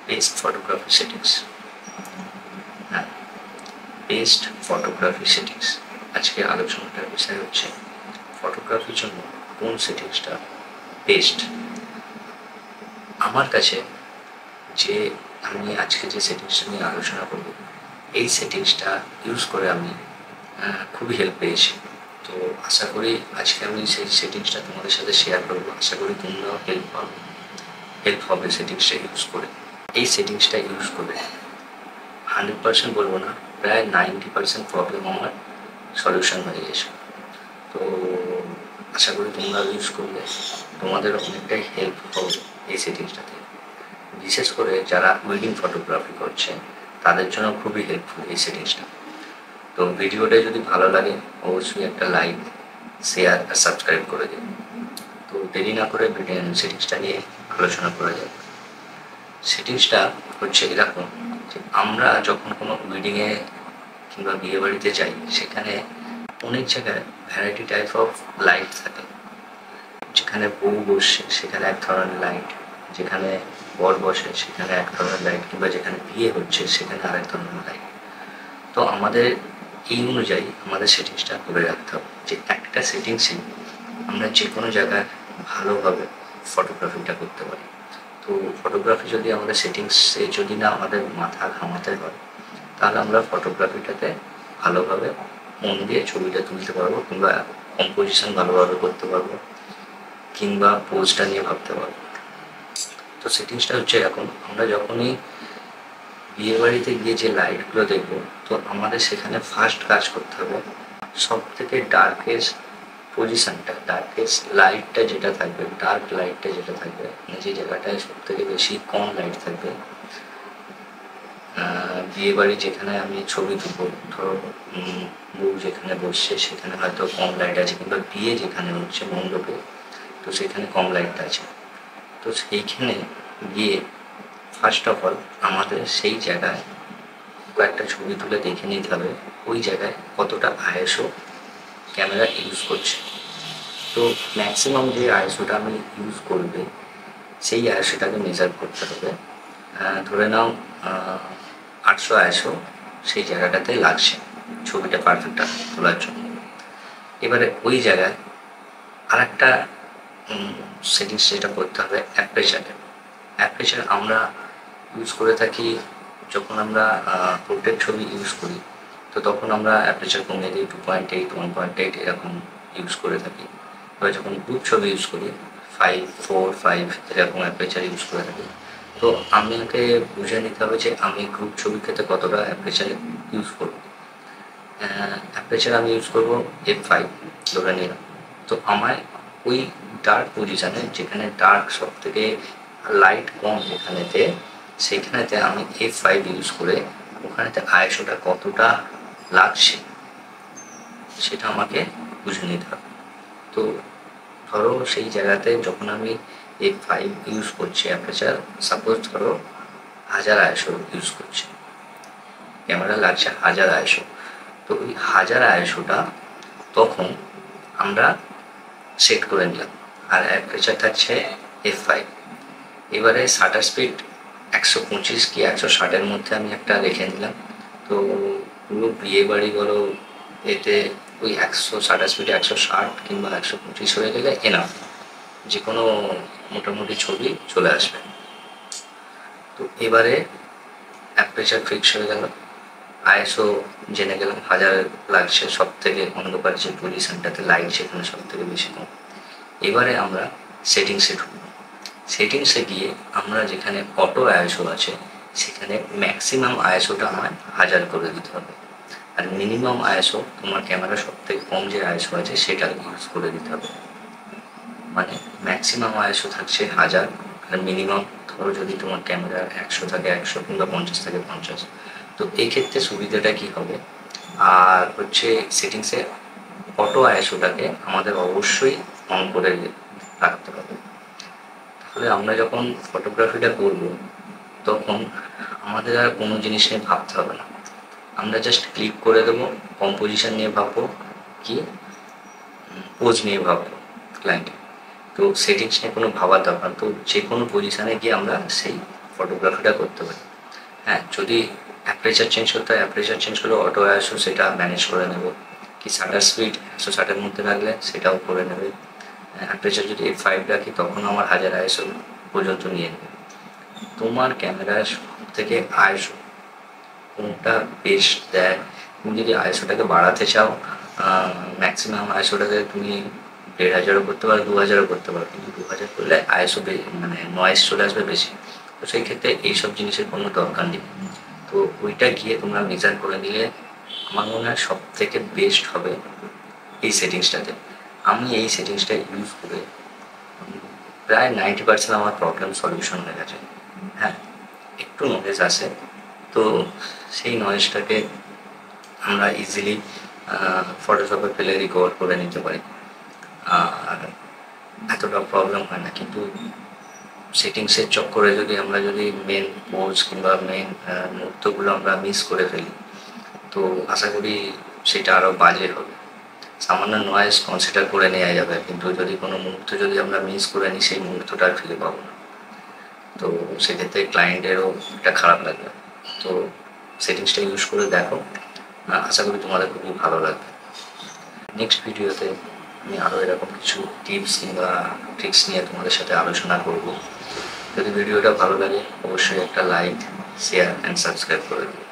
Best photography settings. হ্যাঁ, best photography settings. আজকে আলোচনাটার বিষয় হচ্ছে ফটোগ্রাফির জন্য কোন সেটিংসটা বেস্ট। আমার কাছে যে আমি আজকে যে সেটিংসটা নিয়ে আলোচনা করব, এই সেটিংসটা ইউজ করে আমি খুবই হেল্প পেয়েছি। তো আশা করি আজকে আমি সেই সেটিংসটা তোমাদের সাথে শেয়ার করবো। আশা করি তোমরাও হেল্প হবে সেটিংসটা ইউজ করে। এই সেটিংসটা ইউজ করে 100% বলবো না, প্রায় 90% প্রবলেম আমার সলিউশন হয়ে গেছে। তো আশা করি তোমরা ইউজ করলে তোমাদের অনেকটাই হেল্প হবে এই সেটিংসটাতে। বিশেষ করে যারা ওয়েডিং ফটোগ্রাফি করছে তাদের জন্য খুবই হেল্পফুল এই সেটিংসটা। তো ভিডিওটা যদি ভালো লাগে অবশ্যই একটা লাইক, শেয়ার আর সাবস্ক্রাইব করে দিন। তো দেরি না করে সেটিংসটা নিয়ে আলোচনা করা যাক। সেটিংসটা হচ্ছে এরকম যে আমরা যখন কোনো ওয়েডিংয়ে কিংবা বিয়ে বাড়িতে যাই, সেখানে অনেক জায়গায় ভ্যারাইটি টাইপ অফ লাইট থাকে। যেখানে বউ বসছে সেখানে এক ধরনের লাইট, যেখানে বর বসে সেখানে এক ধরনের লাইট, কিংবা যেখানে বিয়ে হচ্ছে সেখানে আরেক ধরনের লাইট। তো আমাদের এই অনুযায়ী আমাদের সেটিংসটা করে রাখতে হবে যে একটা সেটিংসে আমরা যে কোনো জায়গায় ভালোভাবে ফটোগ্রাফিটা করতে পারি। তো ফটোগ্রাফি যদি আমাদের সেটিংসে যদি না আমাদের মাথা ঘামাতে হয়, তাহলে আমরা ফটোগ্রাফিটাতে ভালোভাবে মন দিয়ে ছবিটা তুলতে পারবো, কিংবা কম্পোজিশন ভালোভাবে করতে পারবো, কিংবা পোজটা নিয়ে ভাবতে পারবো। তো সেটিংসটা হচ্ছে এরকম, আমরা যখনই বিয়ে বাড়িতে গিয়ে যে লাইটগুলো দেখবো, তো আমাদের সেখানে ফার্স্ট কাজ করতে হবে সব থেকে ডার্কেস্ট পজিশনটা, ডার্কেস্ট লাইটটা যেটা থাকবে, ডার্ক লাইটটা যেটা থাকবে, মানে যে জায়গাটায় সব থেকে বেশি কম লাইট থাকবে। বিয়ে বাড়ি যেখানে আমি ছবি তুলবো, ধরো বউ যেখানে বসছে সেখানে হয়তো কম লাইট আছে, কিংবা বিয়ে যেখানে হচ্ছে মণ্ডপে, তো সেখানে কম লাইট আছে। তো সেইখানে গিয়ে ফার্স্ট অফ অল আমাদের সেই জায়গায় কয়েকটা ছবি তুলে দেখে নিতে হবে ওই জায়গায় কতটা আইএসও ক্যামেরা ইউজ করছে। তো ম্যাক্সিমাম যে আইএসওটা আমি ইউজ করবে সেই আইএসওটাকে মেজার করতে হবে। ধরে নাও 800 আইএসও সেই জায়গাটাতে লাগছে ছবিটা পারফেক্ট তোলার জন্য। এবারে ওই জায়গায় আর একটা সেটিংস যেটা করতে হবে, অ্যাপারচার আমরা ইউজ করে থাকি যখন আমরা পোর্ট্রেট ছবি ইউজ করি, তো তখন আমরা অ্যাপারচার কমিয়ে দিই 2.8, 1.8 এরকম ইউজ করে থাকি। এবার যখন গ্রুপ ছবি ইউজ করি 5, 4, 5 এরকম অ্যাপারচার ইউজ করে থাকি। তো আমাকে বুঝে নিতে হবে যে আমি গ্রুপ ছবির ক্ষেত্রে কতটা অ্যাপারচার ইউজ করবো। অ্যাপারচার আমি ইউজ করবো f5 ধরে নিলাম। তো আমায় ওই ডার্ক পজিশানে, যেখানে ডার্ক সব থেকে লাইট কম যেখানেতে, সেইখানেতে আমি f5 ইউজ করে ওখানেতে আইএসওটা কতটা লাগছে সেটা আমাকে বুঝে নিতে হবে। তো ধরো সেই জায়গাতে যখন আমি f5 ইউজ করছি অ্যাপারচার, সাপোজ ধরো 1000 আইএসও ইউজ করছি, ক্যামেরা লাগছে 1000 আইএসও। তো ওই 1000 আইএসওটা তখন আমরা সেট করে নিলাম, আর অ্যাপারচার থাকছে f5। এবারে শাটার স্পিড 125 কি 160-এর মধ্যে আমি একটা রেখে নিলাম। তো পুরো বিয়ে বাড়ি বলো এতে ওই শাটার স্পিড 160 কিংবা 125 হয়ে গেলে এনাফ, যে কোনো মোটামুটি ছবি চলে আসবে। তো এবারে অ্যাপারচার ফিক্স হয়ে গেল, আইএসও জেনে গেলাম 1000 লাগছে সব থেকে অন্ধকার যে পজিশনটাতে লাইট সেখানে সব থেকে বেশি কম। এবারে আমরা সেটিংসে ঢুকবো। সেটিংসে গিয়ে আমরা যেখানে অটো আইএসও আছে সেখানে ম্যাক্সিমাম আইএসওটা আমার 1000 করে দিতে হবে, আর মিনিমাম আইএসও তোমার ক্যামেরা সব থেকে কম যে আইএসও আছে সেটা ইউজ করে দিতে হবে। মানে ম্যাক্সিমাম আইএসও থাকছে 1000, আর মিনিমাম ধরো যদি তোমার ক্যামেরা 100 থাকে 100 কিংবা 50 থাকে 50। তো এই ক্ষেত্রে সুবিধাটা কি হবে, আর হচ্ছে সেটিংসে অটো আইএসওটাকে আমাদের অবশ্যই অন করে রাখতে হবে। তাহলে আমরা যখন ফটোগ্রাফিটা করব তখন আমাদের আর কোনো জিনিস নিয়ে ভাবতে হবে না, আমরা জাস্ট ক্লিক করে দেবো, কম্পোজিশন নিয়ে ভাববো, কি পোজ নিয়ে ভাববো ক্লায়েন্টে। তো সেটিংস নিয়ে কোনো ভাবার দরকার, তো যে কোনো পজিশানে গিয়ে আমরা সেই ফটোগ্রাফিটা করতে পারি। হ্যাঁ, যদি অ্যাপারেচার চেঞ্জ করতে হয়, অ্যাপারেচার চেঞ্জ করে অটো আইএসও সেটা ম্যানেজ করে নেবে, কি শাটার স্পিড 160-এর মধ্যে রাখলে সেটাও করে নেবে। অ্যাপারেচার যদি F5 রাখি তখন আমার 1000 আইএসও পর্যন্ত নিয়ে নেবে। তোমার ক্যামেরার সব থেকে আইএসও কোনটা বেস্ট দেয়। তুমি যদি আইএসওটাকে বাড়াতে চাও, ম্যাক্সিমাম আইএসওটাকে তুমি 1500-ও করতে পারো, 2000-ও করতে পারো, কিন্তু 2000 করলে আইএসও মানে নয়েজ চলে আসবে বেশি। তো সেই ক্ষেত্রে এইসব জিনিসের কোনো দরকার নেই। তো ওইটা গিয়ে তোমরা মেজার করে নিলে আমার মনে হয় সব থেকে বেস্ট হবে এই সেটিংসটাতে। আমি এই সেটিংসটা ইউজ করে প্রায় 90% আমার প্রবলেম সলিউশন হয়ে গেছে। হ্যাঁ, একটু নয়েজ আসে, তো সেই নয়েজটাকে আমরা ইজিলি ফটোশপে ফেলে রিকভার করে নিতে পারি, আর এতটা প্রবলেম হয় না। কিন্তু সেটিংসের চক্করে আমরা যদি মেন পোজ কিংবা মেন মুহূর্তগুলো আমরা মিস করে ফেলি, তো আশা করি সেটা আরও বাজে হবে। সামান্য নয়েজ কনসিডার করে নেওয়া যাবে, কিন্তু যদি কোনো মুহূর্ত যদি আমরা মিস করে নিই, সেই মুহূর্তটা আর ফিরে পাবো না। তো সেক্ষেত্রে ক্লায়েন্টেরও একটা খারাপ লাগবে। তো সেটিংসটা ইউজ করে দেখো, আশা করি তোমাদের খুবই ভালো লাগবে। নেক্সট ভিডিওতে আমি আরও এরকম কিছু টিপস কিংবা ট্রিক্স নিয়ে তোমাদের সাথে আলোচনা করব। যদি ভিডিওটা ভালো লাগে অবশ্যই একটা লাইক, শেয়ার অ্যান্ড সাবস্ক্রাইব করে দেবে।